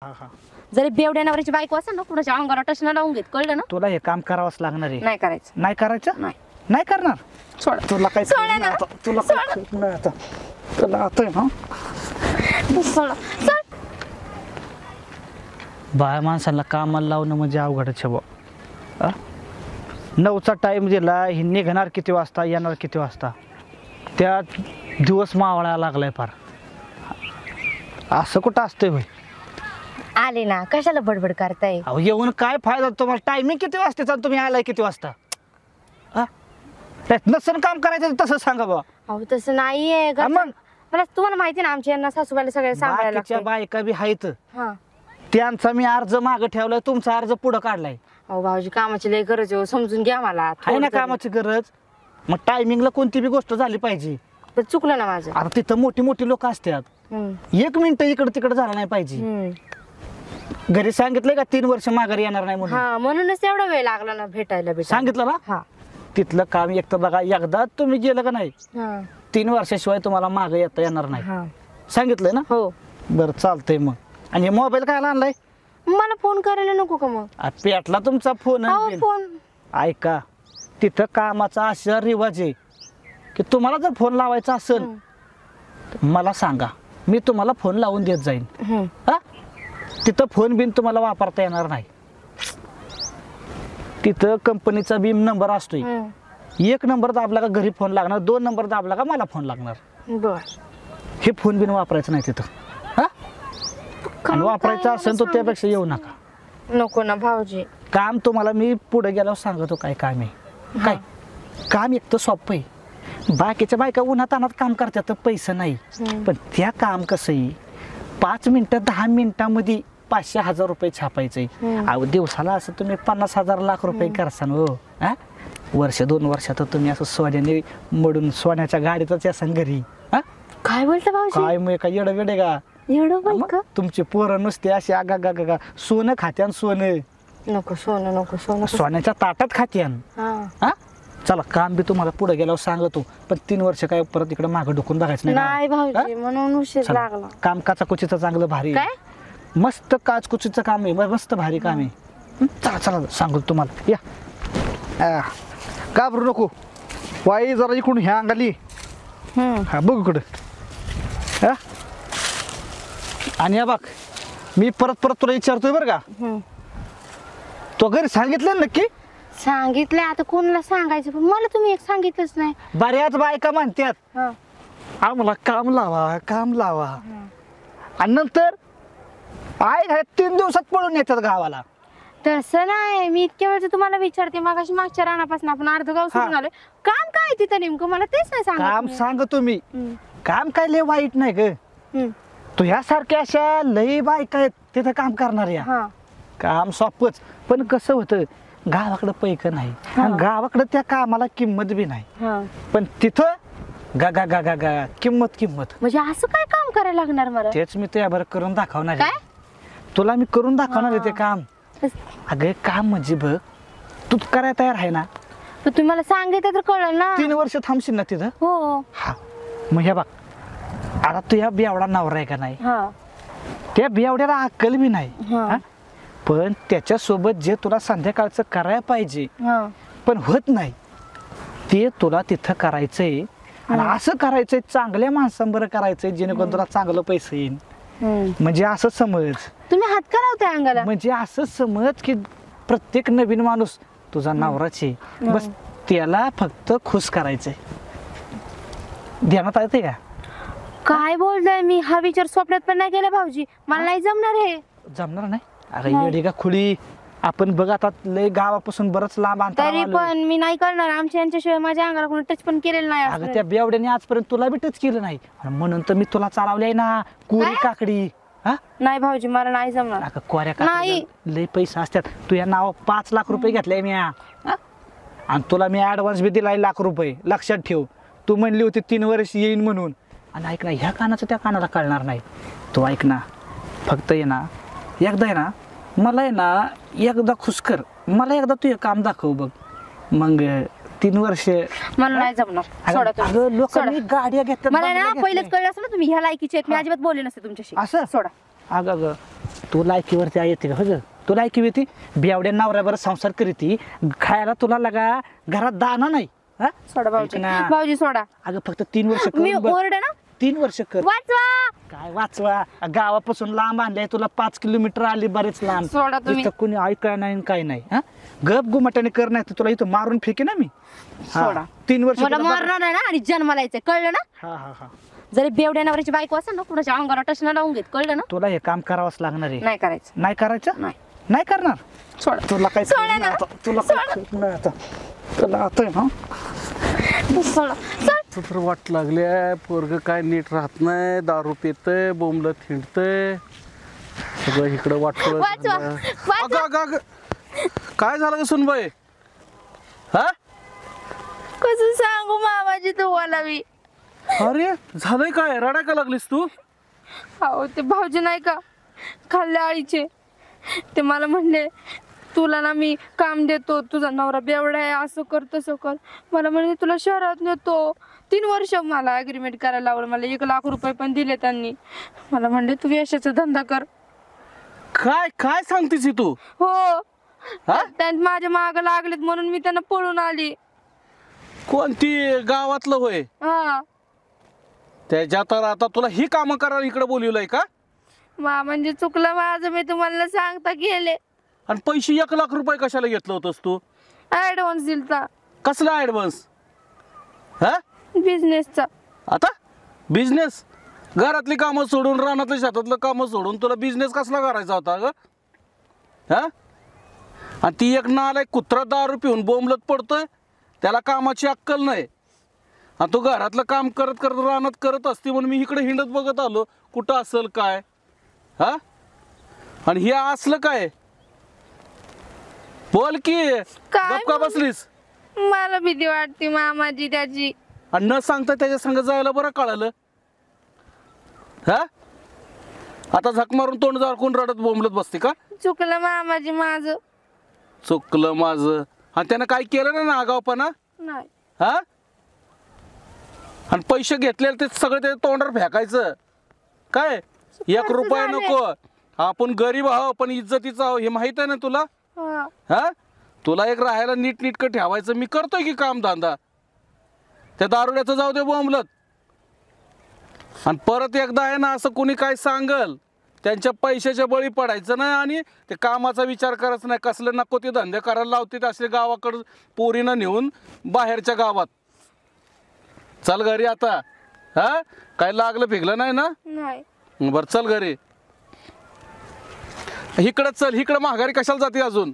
जरी बेवड्या नवऱ्याची बायको असेल ना कुणाच्या अंगाला टचना लावून घेत, कळलं ना? तुला हे काम करावंच लागणार आहे. नाही करायचं. नाही करायचं? नाही. नाही करणार. सोड. तुला काय सोडा ना. तुला काय नाही आता. तुला आता ना सोड. सोड. बाया माणसाला कामाला लावणं म्हणजे अवघडच आहे बुवा. 9चा टाइम दिला, ही निघणार किती वाजता, येणार किती वाजता, त्या दिवस मावळायला लागलाय फार. असं कुठं असतंय होय? आले ना, कशाला बडबड करताय? अहो येऊन काय फायदा तुम्हाला? टायमिंग किती वाजता, तुम्ही आलाय किती वाजता? नसन काम करायचं तसं सांगा बाबा. अहो तसं नाहीये. मग? मला तुम्हाला माहिती ना आमच्या यांना सासूबाईला सगळे सांगायला बाकीच्या लागतं. बायका बी आहेत, हा. त्यांचा मी अर्ज मागं ठेवलाय, तुमचा अर्ज पुढं काढलाय. अहो भाऊजी कामाची लय गरज आहे, समजून घ्या मला. आहे ना कामाची गरज, मग टायमिंगला कोणती बी गोष्ट झाली पाहिजे. पण चुकलं ना माझं. आता तिथं मोठी मोठी लोक असतात, 1 मिनिट इकडे तिकडे झालं नाही पाहिजे. घरी सांगितलंय का 3 वर्ष माघारी येणार नाही म्हणून? हा, म्हणूनच एवढा वेळ लागला ना भेटायला. सांगितलं ना? हा. तिथलं काम एक तर बघा, एकदा तुम्ही गेलं का नाही, हा. 3 वर्षाशिवाय तुम्हाला मागे येता येणार नाही. हा. सांगितलंय ना? हो. बरं चालतंय मग. आणि मोबाईल काय आणलाय? मला फोन करायला नको का मग? पेटला तुमचा फोन. अहो फोन. ऐका, तिथं कामाचा असा रिवाज आहे की तुम्हाला जर फोन लावायचा असेल तर मला सांगा, मी तुम्हाला फोन लावून देत जाईन. हा, तिथं फोन बिन तुम्हाला वापरता येणार नाही. तिथं कंपनीचा बी नंबर असतोय. 1 नंबर दाबला का घरी फोन लागणार, 2 नंबर दाबला का मला फोन लागणार. बर. हे फोन बिन वापरायचं नाही तिथं. हा, आणि वापरायचं असेल तर त्यापेक्षा येऊ नका. नको ना भाऊजी. काम तुम्हाला मी पुढे गेल्यावर सांगतो काय काम आहे. काय काम एक तर सोपं आहे. बाकीच्या बायका उन्हात अनात काम करतात तर पैसे नाही, पण त्या काम कसं आहे, 5 मिनिटं 10 मिनिटांमध्ये 500,000 रुपये छापायचे. अहो दिवसाला असं तुम्ही 50,000 लाख रुपये करसान हो. हा, वर्ष 2 वर्षात तुम्ही असं सोन्याने मोडून सोन्याच्या गाडीतच यासान घरी. हा, काय बोलता भाऊजी? काय मग काय येडं वेडे का? एवढं बायका? तुमचे पोरं नुसते असे आगा गा गा सोनं खात्यान, सोनं. नको सोनं, नको सोनं. सोन्याच्या ताटात खात्यान. हा, चला काम बी तुम्हाला पुढे गेल्यावर सांगतो, पण 3 वर्ष काय परत इकडे मागं ढुकून बघायचं नाही भाऊजी, म्हणून उशीर लागला. काम काचाकुचीचं चांगलं भारी काय? मस्त काचकुचीचं काम आहे, मस्त भारी काम आहे. चला चला सांगतो तुम्हाला. या, घाबरू नको. वाई जरा इकडून ह्या अंगाली. हा बघ इकडं. हा, आणि या बघ, मी परत परत तुला विचारतोय बरं का, तो घरी सांगितलं नक्की? सांगितलंय. आता कोणाला सांगायचं, पण मला तुम्ही एक सांगितलंच नाही. बऱ्याच बायका म्हणतात आम्हाला काम लावा, काम लावा, आणि नंतर 3 दिवसात पळून येतात गावाला. तसं नाही, मी इतक्या वेळचं तुम्हाला विचारते. मागाशी मागच्या रानापासून आपण अर्ध गाव सोडून आलोय. काम काय तिथं नेमकं मला तेच नाही सांगत. काम सांगतो मी. काम काय लय वाईट नाही ग. तुझ्यासारख्या अशा लय बायका आहेत तिथं काम करणाऱ्या. काम सोपच, पण कसं होतं, गावाकडे पैक नाही, गावाकडे त्या कामाला किंमत बी नाही, पण तिथं गा गा गा गा गा किंमत. म्हणजे असं काय काम करायला लागणार मला? तेच मी तुझ्या बरं करून दाखवणार आहे. तुला मी करून दाखवणार आहे ते काम. अगं काम म्हणजे बघ, तू करायला तयार आहे ना? तुम्ही मला सांगितलं तर कळलं ना. 3 वर्ष थांबशील ना तिथं? हो. हा, मग हे बघ, आता तू या बेवडा नवरा आहे का नाही, त्या बेवड्याला अक्कल बी नाही, पण त्याच्यासोबत जे तुला संध्याकाळचं करायला पाहिजे पण होत नाही, ते तुला तिथं करायचंय. आणि असं करायचंय, चांगल्या माणसांबरोबर करायचंय, जेणेकरून तुला चांगलं पैसे येईल. म्हणजे असं समज, तुम्ही हात का लावताय अंगाला? म्हणजे असं समज की प्रत्येक नवीन माणूस तुझा नवराचे, बस त्याला फक्त खुश करायचंय. ध्यानात येते का? काय बोलताय? मी हा विचार स्वप्नात पण नाही केला भाऊजी. मला नाही जमणार हे. जमणार नाही? अरे येडी का खुळी, आपण बघ आता लय गावापासून बरंच लांब अंतर. तरी पण मी नाही करणार. आमच्या यांच्याशिवाय माझ्या अंगाला कोणी टच पण केलेलं नाही. अगं त्या बेवड्याने आजपर्यंत तुला बी टच केलं नाही, म्हणून तर मी तुला चालवलंय ना कोरी काकडी. नाही भाऊजी, मला नाही जमणार. अगं कोऱ्या काकडी लय पैसे असतात. तू या नाव 5 लाख रुपये घेतले मी, आणि तुला मी ऍडव्हान्स बी दिलाय 1 लाख रुपये. लक्षात ठेव, तू म्हणली होती 3 वर्ष येईन म्हणून. आणि ऐक ना, ह्या कानाचं त्या कानाला कळणार नाही. तू ऐक ना, फक्त ये ना एकदा, आहे ना मला आहे ना एकदा खुश कर, मला एकदा तू हे काम दाखव बघ, मग 3 वर्ष मला नाही जमणार. सोडा तुम्ही. अगं लोकांनी गाड्या घेतात. मला ना पहिलेच कळलं असं ना तुम्ही ह्या लायकीचे आहेत. मी अजिबात बोलले नसते तुमच्याशी. असं सोडा. अगं अगं तू लायकीवरती येते का? हो ग तू लायकी होती बेवड्या नवऱ्याबरोबर संसार करीती, खायला तुला लगा घरात दाना नाही. हा सोडा भाऊजी, ऐक ना. भाऊजी सोडा. अगं फक्त 3 वर्ष मी करून बघ. ओरडे ना, 3 वर्ष कर. वाचवा. काय वाचवा, गावापासून लांब आणले तुला, 5 किलोमीटर आली, बरेच लांब. सोडा तुम्ही. इथं कोणी ऐकाय नाही काय नाही. हा गप गुमाटाने कर, नाही तर तुला इथं मारून फेके ना मी. हा, सोडा. 3 वर्ष मला तुला बघ. मारणार आहे ना आणि जन्माला यायचंय, कळलं ना? हा हा हा जरी बेवड्या नवऱ्याची बायको असेल ना, कुणाच्या अंगाला टचना लावून घेत, कळलं ना? तुला हे काम करावंच लागणार आहे. नाही करायचं. नाही करायचं, नाही. नाही करणार. सोडा. तुला काय सोडा ना. तुला काय नाही आता. तुला आता हा सोडा. सोड. तर वाट लागल्या, पोरग काय नीट राहत नाही, दारू पितय, बोंबलं थिंडतय, सगळं इकडं वाटलं. वाचवा. वाचवा. काय झालं ग सुनबाई? हा कसं सांगू मामाजी तुम्हाला मी? अरे झालंय काय? रडा का लागलीस तू? अहो ते भाऊजी नाही का खाल्ल्या आळीचे, ते मला म्हणले तुला ना मी काम देतो, तुझा नवरा बेवडा आहे, असं कर तसं कर. मला म्हणले तुला शहरात नेतो. 3 वर्ष मला अग्रीमेंट करायला लावलं, मला 1 लाख रुपये पण दिले त्यांनी. मला म्हणले तू यशाचा धंदा कर. काय काय सांगतेस ही तू? हो, हा? त्यांनी माझ्या माग लागलेत म्हणून मी त्यांना पळून आली. कोणती गावातलं होय? हा त्याच्या तर आता तुला ही कामं करायला इकडे बोलवलंय का? म्हणजे चुकलं माझं, मी तुम्हाला सांगता गेले. आणि पैसे 1 लाख रुपये कशाला घेतलं होतस तू? ऍडव्हान्स दिलता कसला ऍडव्हान्स? हा बिझनेसचा. आता बिझनेस? घरातली कामं सोडून, रानातल्या शेतातलं कामं सोडून तुला बिझनेस कसला करायचा होता ग? हा आणि ती एक नालायक कुत्रा दारू पिऊन बोंबलत पडतोय, त्याला कामाची अक्कल नाही. आणि तू घरातलं काम करत करत रानात करत असते म्हणून मी इकडे हिंडत बघत आलो कुठं असेल काय. हा आणि हे असलं काय? बोल की, काय गप का बसलीस? मला भीती वाटते मामाजी त्याची. आणि न सांगता त्याच्या संग जायला बरं कळालं. हा आता झक मारून तोंड झाकून रडत बोंबलत बसते का? चुकलं मामाजी माझं. चुकलं माझं. आणि त्यानं काय केलं ना आगावपणा? नाही. हा आणि पैसे घेतलेले ते सगळे त्याच्या तोंडावर फेकायचं काय? 1 रुपया झालंय. नको. आपण गरीब आहो पण इज्जतीचा आहो हे माहित आहे ना तुला? हा. हा तुला एक राहायला नीटनीटकं ठेवायचं. मी करतोय की काम धंदा. त्या दारुड्याचं जाऊ दे बोंबलत. आणि परत एकदा आहे ना असं कोणी काय सांगल त्यांच्या पैशाच्या बळी पडायचं नाही आणि ते कामाचा विचार करायचा नाही. कसलं नको ते धंदे करायला लावते असे गावाकडं पोरीनं नेऊन बाहेरच्या गावात. चल घरी आता. हा काय लागलं फिगलं नाही ना? नाही. बरं चल घरी. इकडं चल, इकडं माघारी कशाला जाते अजून?